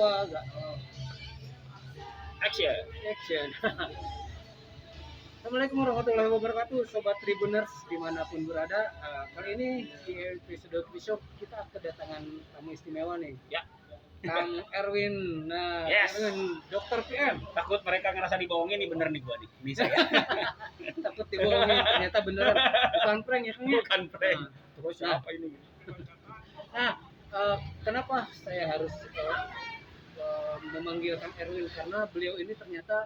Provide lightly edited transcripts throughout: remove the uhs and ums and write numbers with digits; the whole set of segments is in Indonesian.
Jawa agak action. Assalamualaikum warahmatullahi wabarakatuh, Sobat Tribuners dimanapun berada. Kali ini di episode besok kita kedatangan tamu istimewa nih. Ya. Kang Erwin. Nah, Yes. Erwin, Dokter PM. Takut mereka ngerasa dibohongin nih, bener nih gua nih. Bisa ya? Takut dibohongin, ternyata beneran. Bukan prank ya, Kang? Bukan prank. Nah, Terus apa ini? Kenapa saya harus memanggil Kang Erwin? Karena beliau ini ternyata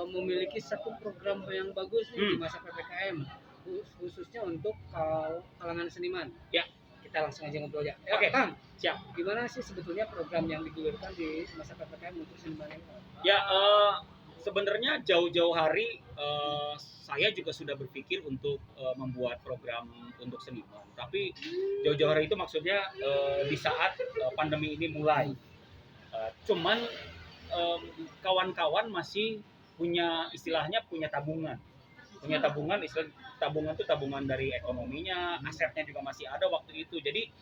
memiliki satu program yang bagus nih di masa PPKM, khususnya untuk kalangan seniman. Ya. Kita langsung aja ngobrol ya. Oke. Kang, Siap. gimana sih sebetulnya program yang digulirkan di masa PPKM untuk seniman ini? Ya, sebenarnya jauh-jauh hari saya juga sudah berpikir untuk membuat program untuk seniman. Tapi jauh-jauh hari itu maksudnya di saat pandemi ini mulai. Cuman kawan-kawan masih punya tabungan. Istilah tabungan itu tabungan dari ekonominya, asetnya juga masih ada waktu itu. Jadi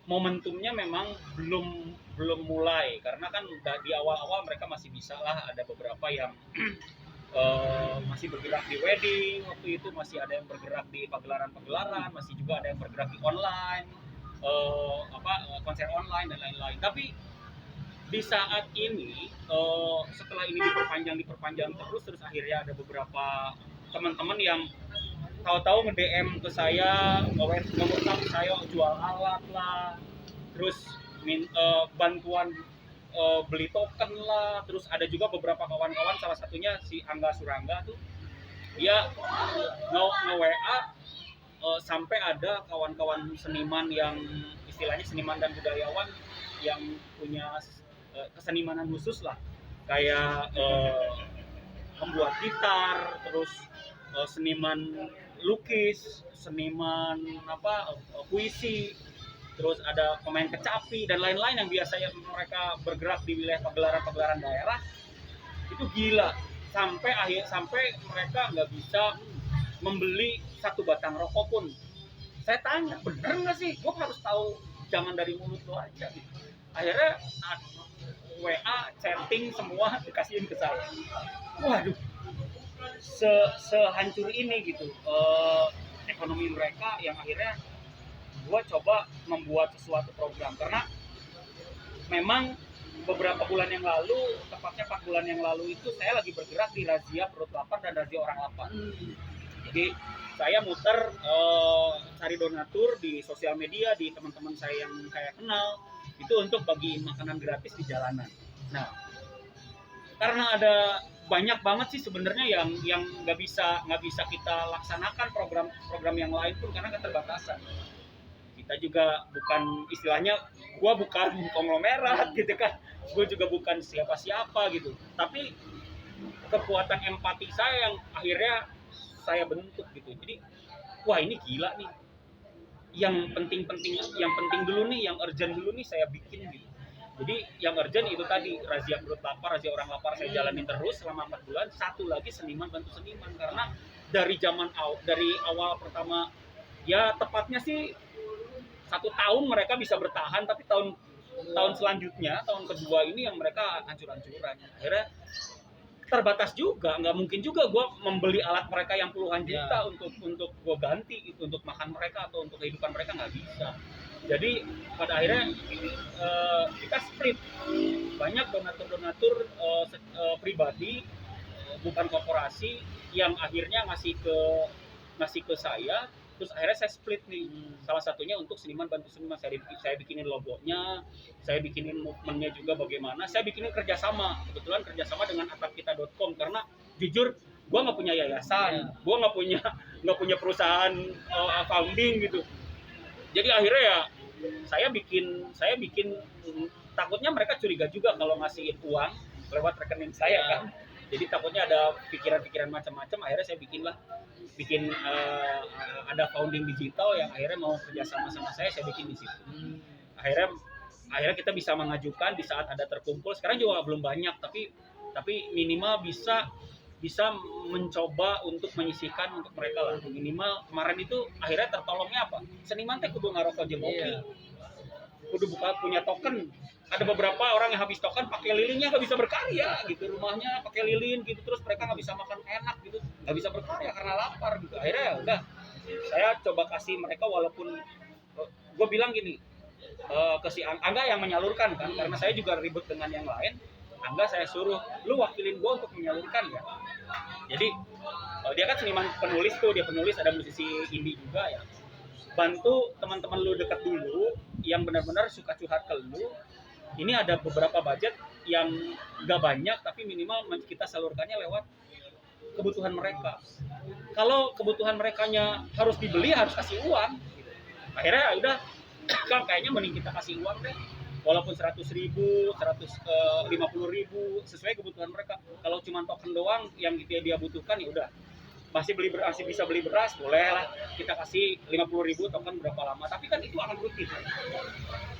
momentumnya memang belum mulai, karena kan di awal-awal mereka masih bisa lah, ada beberapa yang masih bergerak di wedding waktu itu, masih ada yang bergerak di pagelaran, masih juga ada yang bergerak di online, konser online dan lain-lain. Tapi di saat ini setelah ini diperpanjang terus akhirnya ada beberapa teman-teman yang tahu-tahu nge-DM ke saya, nge-WhatsApp saya jual alat lah, terus bantuan beli token lah, terus ada juga beberapa kawan-kawan, salah satunya si Angga Surangga tuh, dia nge-WA sampai ada kawan-kawan seniman yang istilahnya seniman dan budayawan yang punya kesenimanan khusus lah, kayak membuat gitar, terus seniman lukis, seniman puisi, terus ada pemain kecapi dan lain-lain yang biasanya mereka bergerak di wilayah pagelaran daerah. Itu gila, sampai mereka nggak bisa membeli satu batang rokok pun. Saya tanya, bener nggak sih? Gue harus tahu, jangan dari mulut lo aja gitu. Akhirnya WA, chatting semua dikasihin ke saya. Waduh, sehancur ini gitu ekonomi mereka, yang akhirnya gue coba membuat sesuatu program. Karena memang beberapa bulan yang lalu, tepatnya 4 bulan yang lalu itu, saya lagi bergerak di razia perut lapar dan razia orang lapar. Jadi saya muter cari donatur di sosial media, di teman-teman saya yang saya kenal, itu untuk bagi makanan gratis di jalanan. Nah, karena ada banyak banget sih sebenarnya yang nggak bisa kita laksanakan program yang lain pun karena keterbatasan. Kita juga bukan, istilahnya gue bukan konglomerat gitu kan, gue juga bukan siapa-siapa gitu, tapi kekuatan empati saya yang akhirnya saya bentuk gitu. Jadi wah, ini gila nih, yang penting dulu nih, yang urgent dulu nih saya bikin gitu. Jadi yang urgent itu tadi razia perut lapar, razia orang lapar saya jalanin terus selama 4 bulan. Satu lagi seniman bantu seniman, karena dari awal pertama, ya tepatnya sih 1 tahun mereka bisa bertahan, tapi tahun selanjutnya, tahun kedua ini yang mereka hancur-hancuran. Akhirnya terbatas juga, nggak mungkin juga gue membeli alat mereka yang puluhan juta untuk gue ganti itu untuk makan mereka atau untuk kehidupan mereka, nggak bisa. Jadi pada akhirnya kita split, banyak donatur pribadi, bukan korporasi, yang akhirnya ngasih ke saya. Terus akhirnya saya split nih, salah satunya untuk seniman bantu seniman. Saya bikinin logonya, saya bikinin movementnya juga bagaimana. Saya bikinin kerjasama, kebetulan kerjasama dengan atapkita.com, karena jujur gue nggak punya yayasan, gue nggak punya perusahaan founding gitu. Jadi akhirnya ya saya bikin takutnya mereka curiga juga kalau ngasih uang lewat rekening saya kan. Jadi takutnya ada pikiran-pikiran macam-macam. Akhirnya saya bikin ada founding digital yang akhirnya mau kerjasama sama saya bikin di situ. Akhirnya kita bisa mengajukan di saat ada terkumpul. Sekarang juga belum banyak, tapi minimal bisa mencoba untuk menyisihkan untuk mereka lah. Minimal kemarin itu akhirnya tertolongnya apa? Seniman teh kudu ngaroko jeung ngopi. kudu punya token. Ada beberapa orang yang habis token pakai lilinnya nggak bisa berkarya gitu, rumahnya pakai lilin gitu, terus mereka nggak bisa makan enak gitu, nggak bisa berkarya karena lapar gitu. Akhirnya ya udah, saya coba kasih mereka, walaupun gue bilang gini, ke si Angga yang menyalurkan kan, karena saya juga ribut dengan yang lain. Angga saya suruh, lu wakilin gue untuk menyalurkan ya. Jadi dia kan seniman penulis tuh, dia penulis, ada musisi indie juga ya. Bantu teman-teman lu dekat dulu yang benar-benar suka curhat ke lu. Ini ada beberapa budget yang gak banyak, tapi minimal kita salurkannya lewat kebutuhan mereka. Kalau kebutuhan merekanya harus dibeli, harus kasih uang. Akhirnya ya udah, kan kayaknya mending kita kasih uang deh. Walaupun 100.000, 150.000 sesuai kebutuhan mereka. Kalau cuma token doang yang dia butuhkan, ya udah. Masih bisa beli beras, boleh lah kita kasih 50.000 token berapa lama, tapi kan itu akan rutin.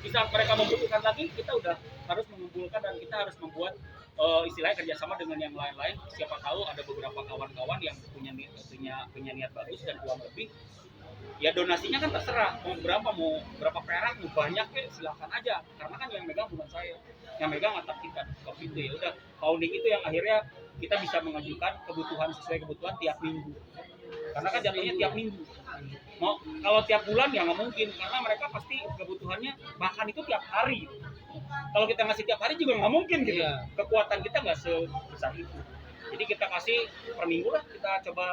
Bisa mereka membutuhkan lagi, kita udah harus mengumpulkan dan kita harus membuat istilahnya kerjasama dengan yang lain-lain. Siapa tahu ada beberapa kawan-kawan yang punya niat bagus dan uang lebih, ya donasinya kan terserah, mau berapa perak, mau banyak ya silakan aja, karena kan yang megang bukan saya, yang megang atap kita waktu itu. Ya udah, founding itu yang akhirnya kita bisa mengajukan kebutuhan sesuai kebutuhan tiap minggu, karena kan jatuhnya tiap minggu. Mau kalau tiap bulan ya nggak mungkin, karena mereka pasti kebutuhannya bahkan itu tiap hari. Kalau kita ngasih tiap hari juga nggak mungkin gitu. Kekuatan kita nggak sebesar itu. Jadi kita kasih per minggu lah, kita coba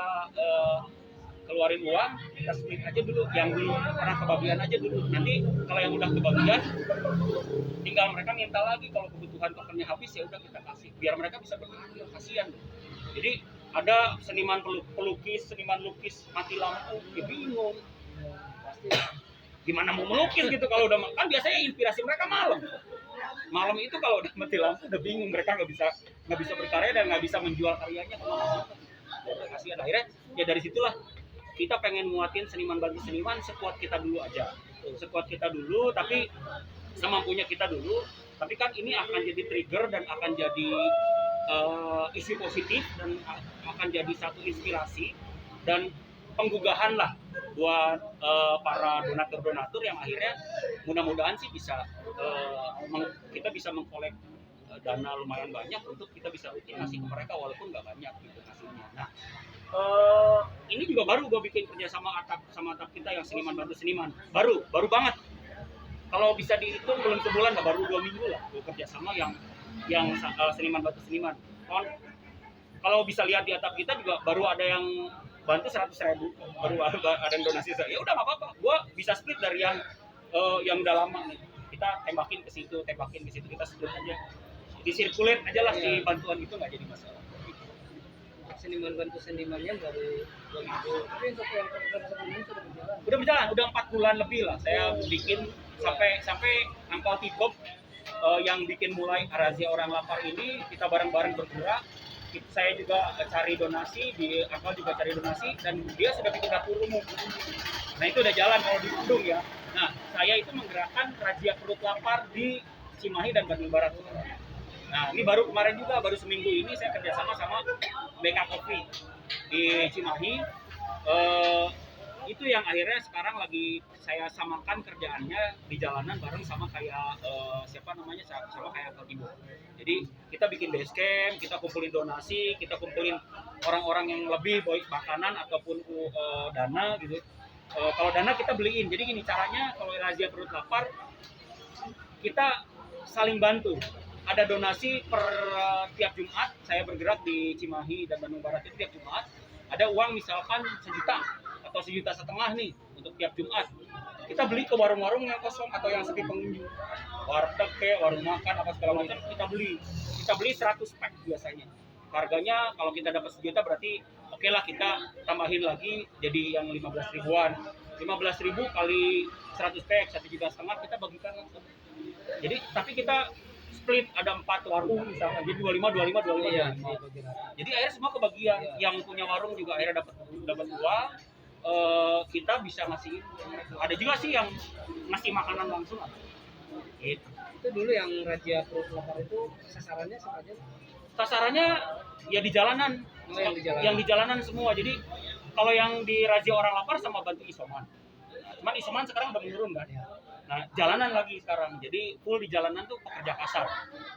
keluarin uang, kita split aja dulu, yang belum pernah kebagian aja dulu. Nanti kalau yang udah kebagian, tinggal mereka minta lagi. Kalau kebutuhan tokennya habis, ya udah kita kasih, biar mereka bisa berkarya. Kasihan. Jadi ada seniman pelukis, seniman lukis mati lampu, dia bingung. Pasti gimana mau melukis gitu kalau udah kan biasanya inspirasi mereka malam itu, kalau udah mati lampu udah bingung, mereka nggak bisa berkarya dan nggak bisa menjual karyanya kemana-mana. Jadi kasihan. Akhirnya ya dari situlah kita pengen muatin seniman bantu seniman sekuat kita dulu aja, tapi semampunya kita dulu. Tapi kan ini akan jadi trigger dan akan jadi isi positif dan akan jadi satu inspirasi dan penggugahan lah buat para donatur yang akhirnya mudah-mudahan sih bisa kita bisa mengkolek dana lumayan banyak untuk kita bisa rutin ngasih ke mereka, walaupun nggak banyak gitu ngasihnya. Nah, ini juga baru gue bikin kerjasama sama atap kita yang seniman bantu seniman, baru banget. Kalau bisa dihitung belum sebulan lah, baru 2 minggu lah gue kerjasama yang seniman bantu seniman. Kalau bisa lihat di atap kita juga baru ada yang bantu 100.000, baru ada yang donasi. Ya udah nggak apa-apa, gue bisa split dari yang udah lama nih. Kita tembakin ke situ, kita split aja, disirkulit aja lah si bantuan itu, nggak jadi masalah. Seniman bantu senimannya baru 2 minggu, tapi untuk yang program sebelumnya sudah berjalan, udah 4 bulan lebih lah. Saya bikin sampai Angkau Tibok yang bikin mulai razia orang lapar ini, kita bareng-bareng bergerak. Saya juga cari donasi, Angkau juga cari donasi, dan dia sudah bikin dapur umum. Nah itu udah jalan kalau di Bandung ya. Nah saya itu menggerakkan razia perut lapar di Cimahi dan Bandung Barat. Nah ini baru kemarin juga, baru seminggu ini saya kerjasama sama BK Coffee di Cimahi. Itu yang akhirnya sekarang lagi saya samakan kerjaannya di jalanan bareng sama kayak sama kayak Angkau Tibok. Jadi kita bikin base camp, kita kumpulin donasi, kita kumpulin orang-orang yang lebih baik makanan ataupun dana gitu. Kalau dana kita beliin. Jadi gini caranya, kalau razia perut lapar kita saling bantu. Ada donasi per tiap Jumat, saya bergerak di Cimahi dan Bandung Barat itu tiap Jumat. Ada uang misalkan 1 juta atau 1,5 juta nih untuk tiap Jumat. Kita beli ke warung-warung yang kosong atau yang sepi pengunjung. Warteg kayak warung makan apa segala macam kita beli 100 pack biasanya. Harganya kalau kita dapat 1 juta berarti oke lah, kita tambahin lagi jadi yang 15 ribuan. 15.000 kali 100 pack 1,5 juta kita bagikan langsung. Jadi tapi kita split, ada 4 warung misalnya, jadi 25. Jadi akhirnya semua kebagian. Yang punya warung juga akhirnya dapat uang. Kita bisa ngasih. Ada juga sih yang ngasih makanan langsung. Gitu. Itu dulu yang razia perut lapar itu sasarannya ya di jalanan. Yang di jalanan semua. Jadi kalau yang di razia orang lapar sama bantu isoman. Cuman isoman sekarang udah menurun kan. Ya. Nah, jalanan lagi sekarang. Jadi full di jalanan tuh pekerja kasar.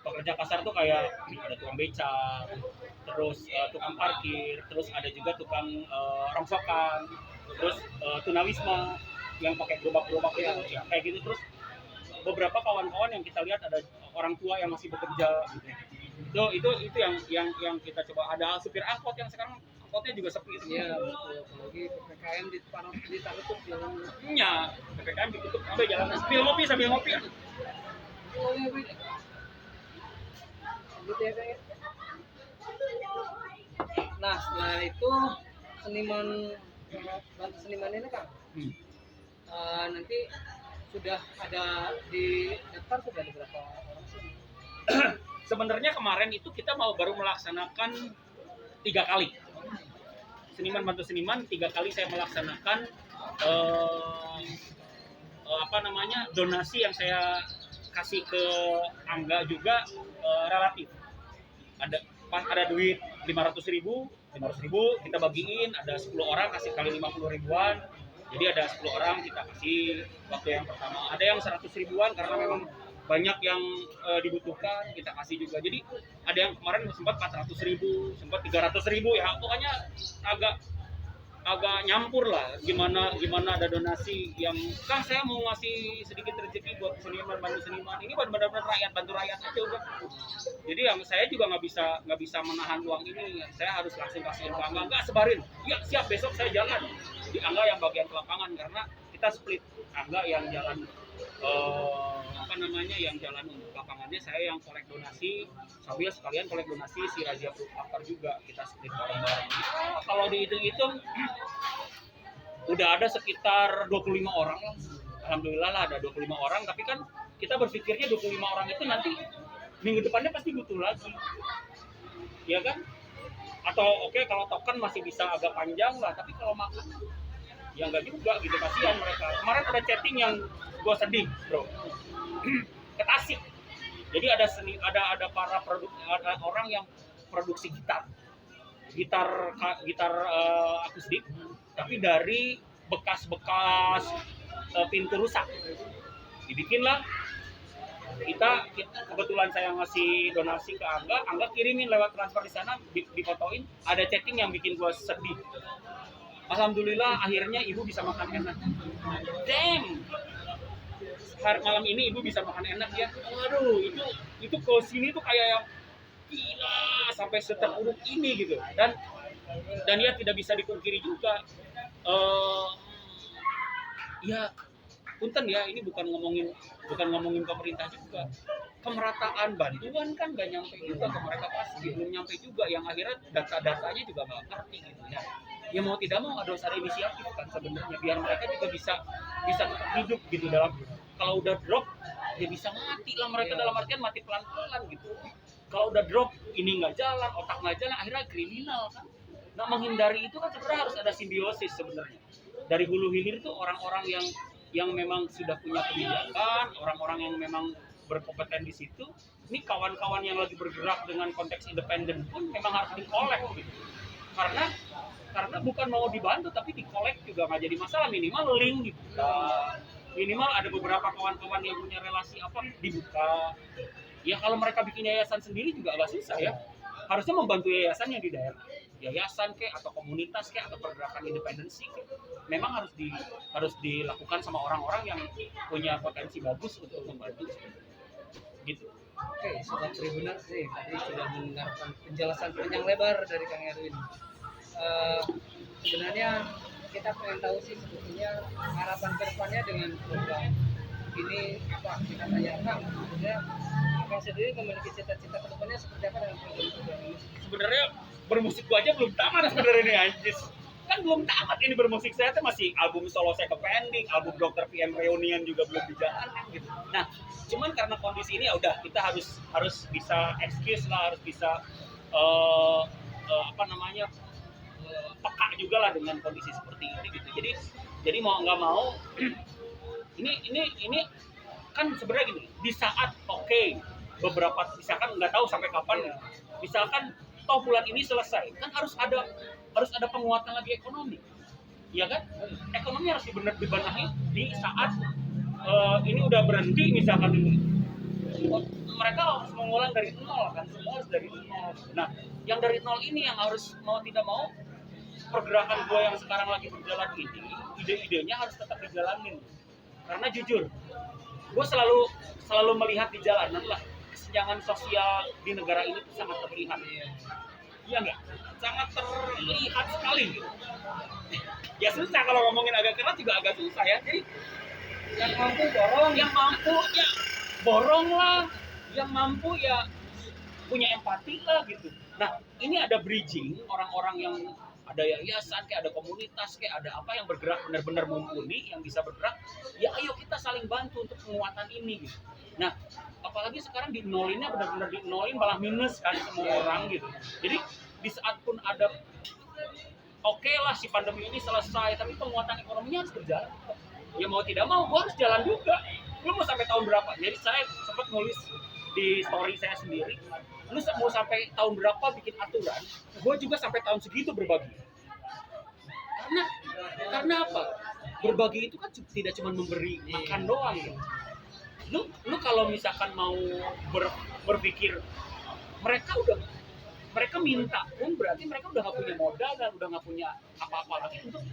Pekerja kasar tuh kayak ada tukang becak, terus tukang parkir, terus ada juga tukang rongsokan, terus tunawisma yang pakai gerobak-gerobak ya, kayak gitu. Terus beberapa kawan-kawan yang kita lihat ada orang tua yang masih bekerja gitu. Itu yang kita coba. Ada supir angkot yang sekarang angkotnya juga sepi. Iya betul, apalagi PPKM ditutup jalan. Iya, PPKM ditutup sampai jalan sambil ngopi ya. Oh iya beda. Gitu ya kayak. Nah setelah itu seniman bantu seniman ini kan nanti sudah ada di daftar sudah ada berapa orang sih? Sebenarnya kemarin itu kita baru melaksanakan 3 kali. Seniman bantu seniman 3 kali saya melaksanakan donasi yang saya kasih ke Angga juga relatif. Ada duit 500.000 kita bagiin, ada 10 orang kasih kali 50 ribuan. Jadi ada 10 orang kita kasih waktu yang pertama. Ada yang 100 ribuan karena memang banyak yang dibutuhkan, kita kasih juga. Jadi ada yang kemarin sempat 400.000, sempat 300.000 ya. Pokoknya agak nyampur lah. Gimana ada donasi yang kan saya mau ngasih sedikit rezeki buat seniman bantu seniman. Ini benar-benar rakyat, bantu rakyat aja udah. Jadi yang saya juga nggak bisa menahan uang ini. Saya harus langsung kasihin ke Angga. Nggak sebarin. Ya siap, besok saya jalan. Jadi Angga yang bagian ke lapangan karena kita split. Angga yang jalan yang jalan untuk lapangannya, saya yang kolek donasi sambil sekalian kolek donasi si Raja Fruit Akar juga, kita split bareng-bareng. Kalau dihitung-hitung udah ada sekitar 25 orang. Alhamdulillah lah ada 25 orang, tapi kan kita berpikirnya 25 orang itu nanti minggu depannya pasti butuh lagi. Ya kan? Atau oke, kalau token masih bisa agak panjang lah, tapi kalau makan ya enggak juga gitu, kasihan mereka. Kemarin ada chatting yang gue sedih, bro. Ke Tasik. Jadi ada orang yang produksi gitar akustik, tapi dari bekas pintu rusak. Dibikinlah. Kita kebetulan saya ngasih donasi ke Angga kirimin lewat transfer di sana, difotoin. Ada chatting yang bikin gue sedih. Alhamdulillah akhirnya ibu bisa makan enak. Damn. Malam ini ibu bisa makan enak ya. Waduh, itu ke sini tuh kayak yang gila sampai seterpuruk ini gitu. Dan ya tidak bisa dipungkiri juga. Ya punten ya, ini bukan ngomongin pemerintah juga. Kemerataan bantuan kan nggak nyampe juga ke mereka, pasti belum nyampe juga. Yang akhirnya data-datanya juga nggak ngerti gitu ya. Ya mau tidak mau harus ada inisiatif kan sebenarnya biar mereka juga bisa tetap hidup gitu. Dalam kalau udah drop ya bisa mati lah mereka, dalam artian mati pelan-pelan gitu. Kalau udah drop ini nggak jalan, otak nggak jalan, akhirnya kriminal kan. Nah menghindari itu kan sebenarnya harus ada simbiosis sebenarnya. Dari hulu hilir tuh orang-orang yang memang sudah punya kebijakan, orang-orang yang memang berkompeten di situ. Ini kawan-kawan yang lagi bergerak dengan konteks independen pun memang harus dikolek gitu. Karena bukan mau dibantu tapi dikolek juga nggak jadi masalah, minimal link gitu. Minimal ada beberapa kawan-kawan yang punya relasi dibuka. Ya kalau mereka bikin yayasan sendiri juga agak susah ya. Harusnya membantu yayasan yang di daerah. Yayasan atau komunitas atau pergerakan independensi memang harus dilakukan sama orang-orang yang punya potensi bagus untuk membantu gitu. Oke, sobat Tribuners sih tadi sudah mendengarkan penjelasan panjang lebar dari Kang Erwin. Sebenarnya kita pengen tahu sih sebetulnya harapan kedepannya dengan program ini apa. Kita tanyakan sebenarnya Kang sendiri memiliki cita-cita kedepannya seperti apa dengan program ini? Sebenarnya bermusik gua aja belum tamat sebenarnya nih anjis. Kan belum tamat ini bermusik, saya tuh masih album solo saya ke pending, album Dr. PM Reunion juga belum dijalankan gitu. Nah, cuman karena kondisi ini ya udah kita harus bisa excuse lah, harus bisa peka juga lah dengan kondisi seperti ini gitu. Jadi mau nggak mau ini kan sebenarnya gini, di saat beberapa misalkan nggak tahu sampai kapan, misalkan toh bulan ini selesai kan harus ada penguatan lagi ekonomi. ya kan? Ekonomi harus dibenahi di saat ini udah berhenti misalkan ini. Mereka harus mengulang dari nol kan, semua harus dari nol. Nah, yang dari nol ini yang harus mau tidak mau pergerakan gue yang sekarang lagi berjalan ini, ide-idenya harus tetap dijalanin. Karena jujur, gue selalu melihat di jalanan lah kesenjangan sosial di negara ini tuh sangat terlihat. Iya nggak? Sangat terlihat sekali gitu. Ya susah kalau ngomongin agak keras juga agak susah ya. Jadi Yang mampu borong, yang mampu ya borong lah, yang mampu ya punya empati lah gitu. Nah, ini ada bridging orang-orang yang ada yayasan, kayak ada komunitas, kayak ada apa yang bergerak benar-benar mumpuni, yang bisa bergerak. Ya ayo kita saling bantu untuk penguatan ini gitu. Nah, apalagi sekarang dinolinnya benar-benar dinolin malah minus kan semua orang gitu. Jadi di saat pun ada oke lah si pandemi ini selesai, tapi penguatan ekonominya harus berjalan. Ya mau tidak mau, gue harus jalan juga. Lu mau sampai tahun berapa? Jadi saya sempat nulis di story saya sendiri, lu mau sampai tahun berapa bikin aturan, gue juga sampai tahun segitu berbagi. Karena apa? Berbagi itu kan tidak cuma memberi makan doang ya. Lu kalau misalkan mau berpikir mereka minta pun berarti mereka udah gak punya modal dan udah gak punya apa-apa lagi untuk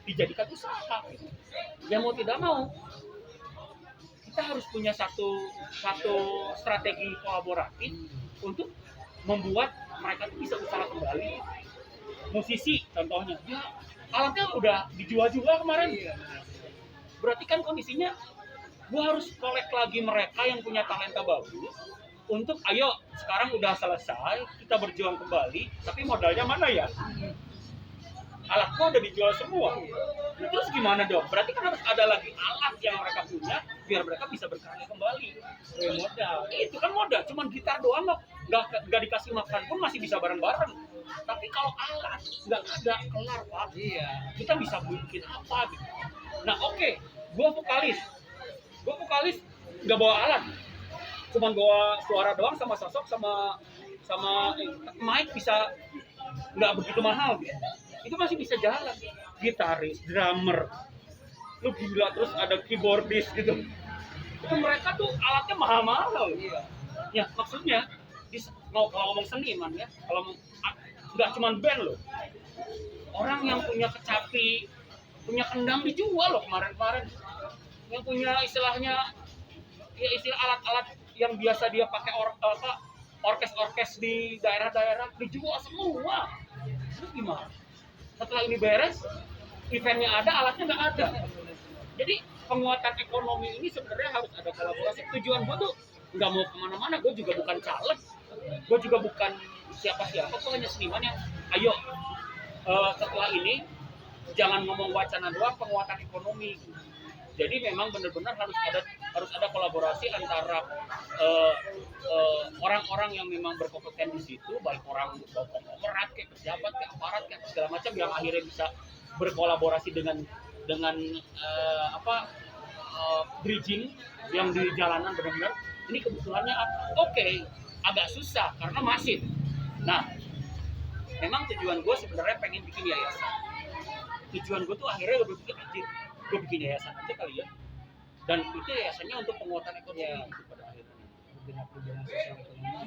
dijadikan usaha gitu. Ya mau tidak mau kita harus punya satu strategi kolaboratif untuk membuat mereka tuh bisa usaha kembali. Musisi contohnya, ya alatnya udah dijual-jual kemarin. Berarti kan kondisinya gua harus kolek lagi mereka yang punya talenta bagus untuk ayo sekarang udah selesai kita berjuang kembali, tapi modalnya mana ya? Alat gua udah dijual semua. Terus gimana dong? Berarti kan harus ada lagi alat yang mereka punya biar mereka bisa berkarya kembali. Modal. Itu kan modal, cuman gitar doang nggak dikasih makan pun masih bisa bareng-bareng. Tapi kalau alat nggak ada kelar Pak. Iya. Kita bisa bikin apa gitu. Nah oke, gua vokalis nggak bawa alat, cuman bawa suara doang sama sosok sama mic bisa nggak begitu mahal gitu. Itu masih bisa jalan. Gitaris, drummer, lu gila, terus ada keyboardis gitu. Itu mereka tuh alatnya mahal-mahal. Iya. Ya maksudnya kalau ngomong seniman ya, kalau nggak cuma band loh. Orang yang punya kecapi, punya kendang dijual loh kemarin-kemarin. Yang punya istilahnya ya istilah alat-alat yang biasa dia pakai orkes di daerah-daerah dijual semua. Terus gimana? Setelah ini beres, eventnya ada, alatnya nggak ada. Jadi penguatan ekonomi ini sebenarnya harus ada kolaborasi. Tujuan gue tuh nggak mau kemana-mana. Gue juga bukan caleg, gue juga bukan siapa-siapa. Gue hanya seniman yang, ayo setelah ini jangan ngomong wacana doang, penguatan ekonomi. Jadi memang benar-benar harus ada kolaborasi antara orang-orang yang memang berkompeten di situ, baik orang konglomerat, kayak pejabat, kayak aparat, kayak segala macam yang akhirnya bisa berkolaborasi dengan bridging yang di jalanan benar-benar. Ini kebutuhannya oke, agak susah karena masif. Nah, memang tujuan gue sebenarnya pengen bikin yayasan. Tujuan gue tuh akhirnya gue bikin gue bikin yayasan aja kali ya, dan itu yayasannya untuk penguatan ekonomi gitu pada akhirnya.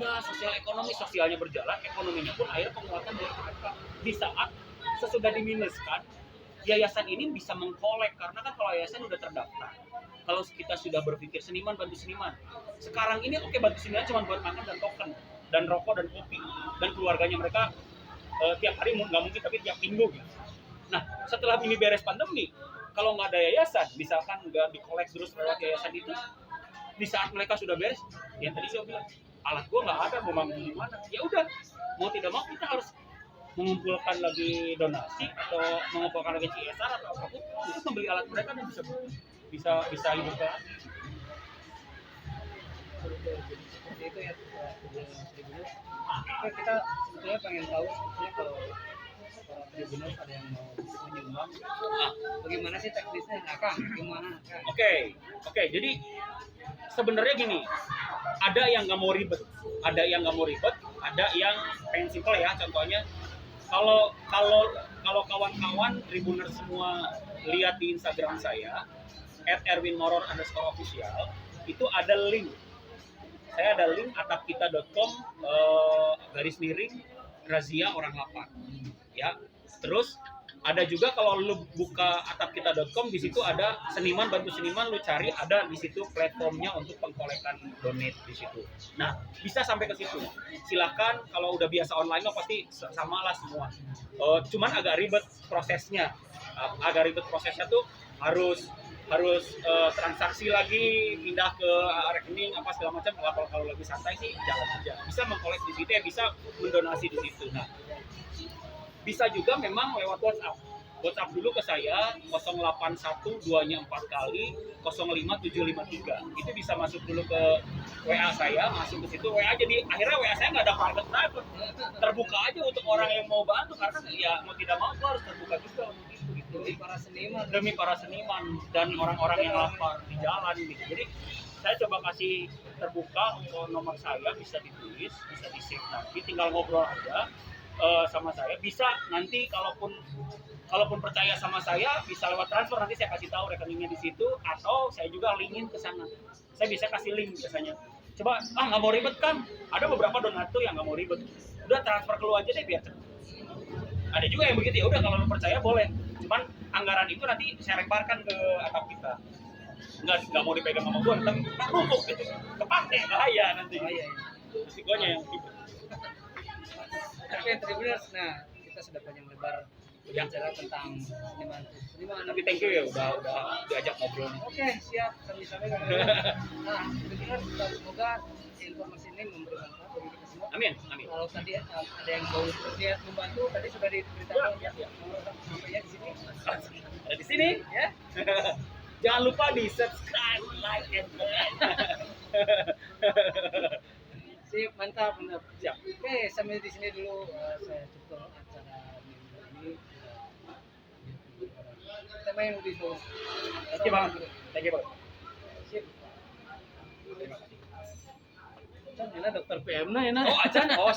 Ya sosial ekonomi, sosialnya berjalan, ekonominya pun akhirnya penguatan dari mereka. Di saat sesudah diminuskan, yayasan ini bisa mengkolek karena kan kalau yayasan udah terdaftar. Kalau kita sudah berpikir seniman bantu seniman, sekarang ini oke, bantu seniman cuma buat makan dan token dan rokok dan kopi, dan keluarganya mereka tiap hari nggak mungkin tapi tiap minggu gitu. Nah setelah ini beres pandemi, kalau nggak ada yayasan, misalkan nggak dikolek terus lewat yayasan itu, di saat mereka sudah beres, yang tadi saya bilang, alat gue nggak ada, mau manggung di mana? Ya udah, mau tidak mau kita harus mengumpulkan lagi donasi atau mengumpulkan lagi CSR atau apapun untuk membeli alat mereka dan bisa hidup lagi. Seperti itu ya Tribuners. Oke, kita sebetulnya pengen tahu sebetulnya kalau para Tribuners ada yang mau menyumbang, bagaimana sih teknisnya? Nah Kang, gimana Kang? Oke, jadi sebenarnya gini, ada yang nggak mau ribet, ada yang pengen simple ya. Contohnya Kalau kalau kalau kawan-kawan Tribuners semua lihat di Instagram saya @erwinmoror_official itu ada link. Saya ada link atapkita.com garis miring razia orang lapar. Ya. Terus ada juga kalau lu buka atapkita.com di situ ada seniman bantu seniman, lu cari ada di situ platformnya untuk pengkolekan donate di situ. Nah, bisa sampai ke situ. Silakan kalau udah biasa online lo pasti sama lah semua. Cuman agak ribet prosesnya. Agak ribet prosesnya tuh harus transaksi lagi, pindah ke rekening apa segala macam. Kalau lebih santai sih jalan aja. Bisa mengkolek di situ ya, bisa mendonasi di situ. Nah, bisa juga memang lewat WhatsApp. WhatsApp dulu ke saya 081 4 kali 05753. Itu bisa masuk dulu ke WA saya, masuk ke situ WA. Jadi akhirnya WA saya nggak ada private, terbuka aja untuk orang yang mau bantu, karena ya mau tidak mau gua harus terbuka juga untuk itu gitu. Demi para seniman dan orang-orang yang lapar di jalan gitu. Jadi saya coba kasih terbuka untuk nomor saya, bisa ditulis, bisa di-save nanti, tinggal ngobrol aja sama saya. Bisa nanti kalaupun percaya sama saya bisa lewat transfer, nanti saya kasih tahu rekeningnya di situ, atau saya juga linkin ke sana. Saya bisa kasih link biasanya. Coba nggak mau ribet kan? Ada beberapa donatur yang nggak mau ribet. Udah transfer ke lu aja deh biar cepet. Ada juga yang begitu, ya udah kalau lu percaya boleh. Cuman anggaran itu nanti saya lemparkan ke atap kita. Nggak mau dipegang sama gua, ntar numpuk gitu. Kepake bahaya nanti. Risikonya yang ribet. Oke, Tribuners, nah kita sudah panjang lebar bicara tentang seniman. Tapi thank you ya udah diajak ngobrol. Oke, siap, kami-kami. Nah, Tribuners, semoga informasi ini memberi manfaat bagi kita semua. Amin. Kalau tadi ada yang mau berniat membantu, tadi sudah diberitakan ya. Sampainya di sini. Ada di sini Ya. Jangan lupa di subscribe, like, and comment. Sip, mantap, benar. Siap. Oke, sampai di sini dulu saya tutup acara minggu ini. Kita main di sini. Thank you banget. Thank you banget. Sip. Terima kasih. Kan dokter PM na ya. Oh, acan. Oh,